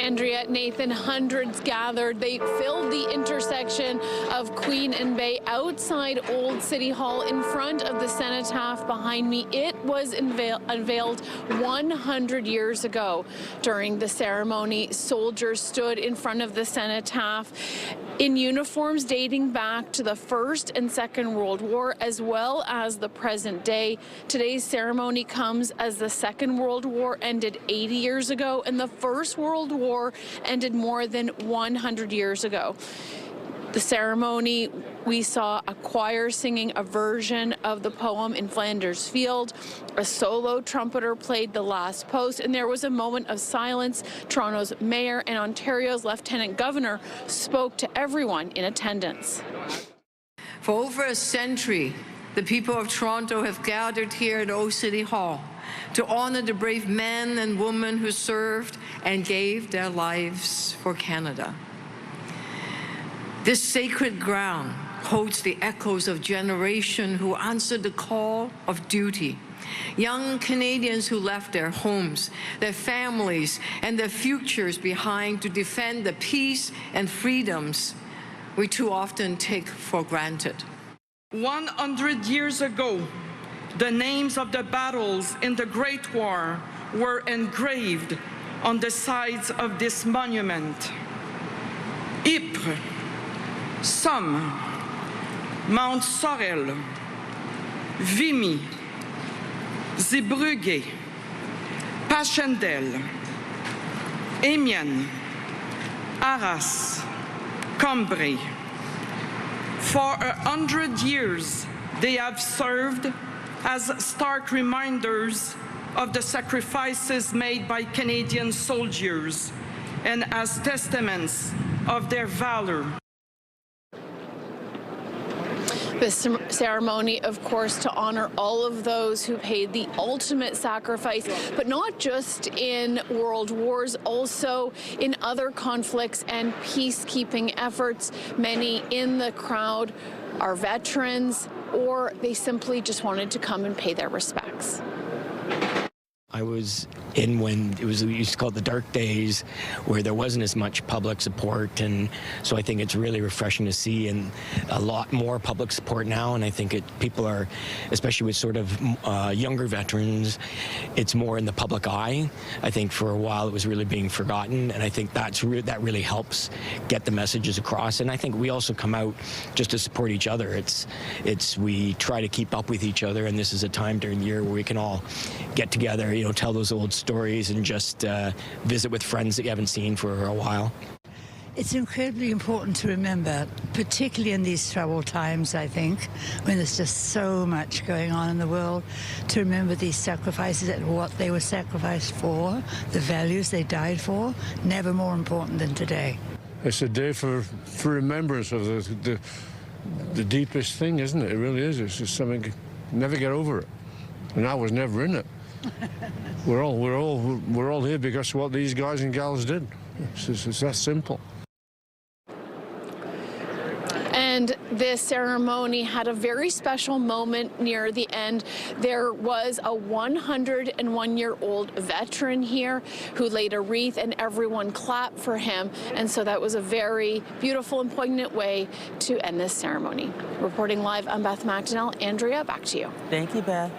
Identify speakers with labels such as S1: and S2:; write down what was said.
S1: Andrea, Nathan, hundreds gathered. They filled the intersection of Queen and Bay outside Old City Hall in front of the cenotaph behind me. It was unveiled 100 years ago. During the ceremony, soldiers stood in front of the cenotaph in uniforms dating back to the First and Second World War, as well as the present day. Today's ceremony comes as the Second World War ended 80 years ago, and the First World War ended more than 100 years ago. The ceremony, we saw a choir singing a version of the poem in Flanders Field. A solo trumpeter played The Last Post, and there was a moment of silence. Toronto's mayor and Ontario's lieutenant governor spoke to everyone in attendance.
S2: For over a century, the people of Toronto have gathered here at Old City Hall to honor the brave men and women who served and gave their lives for Canada. This sacred ground holds the echoes of generations who answered the call of duty. Young Canadians who left their homes, their families, and their futures behind to defend the peace and freedoms we too often take for granted.
S3: 100 years ago, the names of the battles in the Great War were engraved on the sides of this monument. Ypres, Somme, Mount Sorel, Vimy, Zeebrugge, Passchendaele, Amiens, Arras, Cambrai. For 100 years, they have served as stark reminders of the sacrifices made by Canadian soldiers and as testaments of their valor.
S1: This ceremony, of course, to honor all of those who paid the ultimate sacrifice, but not just in world wars, also in other conflicts and peacekeeping efforts. Many in the crowd are veterans, or they simply just wanted to come and pay their respects.
S4: I was in when we used to call it the dark days, where there wasn't as much public support, and so I think it's really refreshing to see and a lot more public support now. And I think people are, especially with sort of younger veterans, it's more in the public eye. I think for a while it was really being forgotten, and I think that really helps get the messages across. And I think we also come out just to support each other. We try to keep up with each other, and this is a time during the year where we can all get together, tell those old stories and just visit with friends that you haven't seen for a while.
S5: It's incredibly important to remember, particularly in these troubled times, I think, when there's just so much going on in the world, to remember these sacrifices and what they were sacrificed for, the values they died for, never more important than today.
S6: It's a day for remembrance of the deepest thing, isn't it? It really is. It's just something, never get over it. And I was never in it. We're all here because of what these guys and gals did. It's that simple.
S1: And this ceremony had a very special moment near the end. There was a 101-year-old veteran here who laid a wreath, and everyone clapped for him. And so that was a very beautiful and poignant way to end this ceremony. Reporting live, I'm Beth Macdonell. Andrea, back to you.
S7: Thank you, Beth.